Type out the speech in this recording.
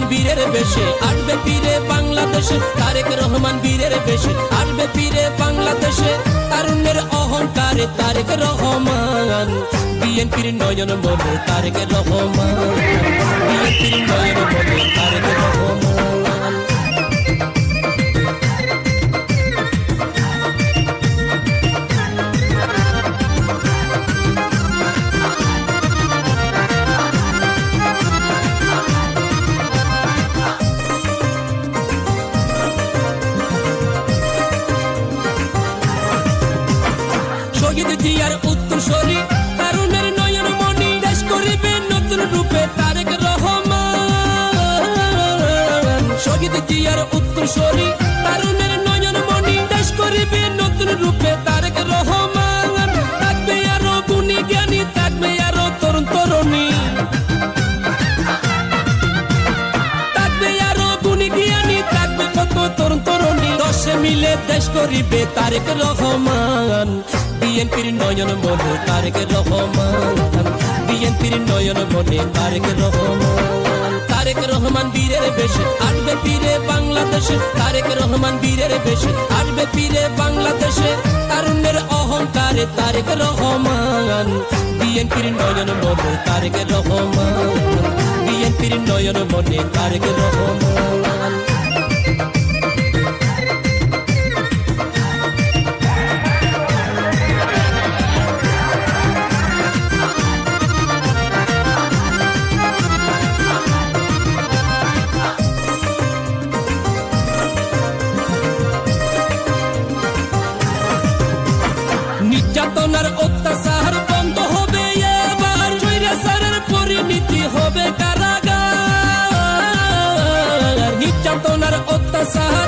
বীরের বেশে আসবে ফিরে বাংলাদেশে, তারেক রহমান বীরের বেশে আসবে ফিরে বাংলাদেশে, তারুণ্যের অহংকারে তারেক রহমান, বিএনপির নয়ন মনে তারেক রহমান, বিএনপির নয়ন মনে তারেক রহমান। শহীদ জিয়ার উত্তরসূরি তারুণের নয়ন মণি, দেশ করিবে নতুন রূপে তারেক রহমান। শহীদ জিয়ার উত্তরসূরি তারুণের নয়ন মণি, দেশ করিবে নতুন রূপে তারেক রহমান। থাকবে আরো গুণী জ্ঞানী, থাকবে আরো তরুণ তরুণী, থাকবে আরো গুণী জ্ঞানী, থাকবে কত তরুণ তরুণী, দশে মিলে দেশ করিবে তারেক রহমান, বিএনপির নয়ন মনে তারেক রহমান, বিএনপির নয়ন মনে তারেক রহমান। তারেক রহমান বীরের বেশে আসবে ফিরে বাংলাদেশে, তারেক রহমান বীরের বেশে আসবে ফিরে বাংলাদেশে, তারুণ্যের অহংকারে তারেক রহমান, বিএনপির নয়ন মনে তারেক রহমান, বিএনপির নয়ন মনে তারেক রহমান। নির্যাতনার অত্যাচার বন্ধ হবে এবার, স্বৈরাচারের পরিণতি হবে কারাগার, নির্যাতনার অত্যাচার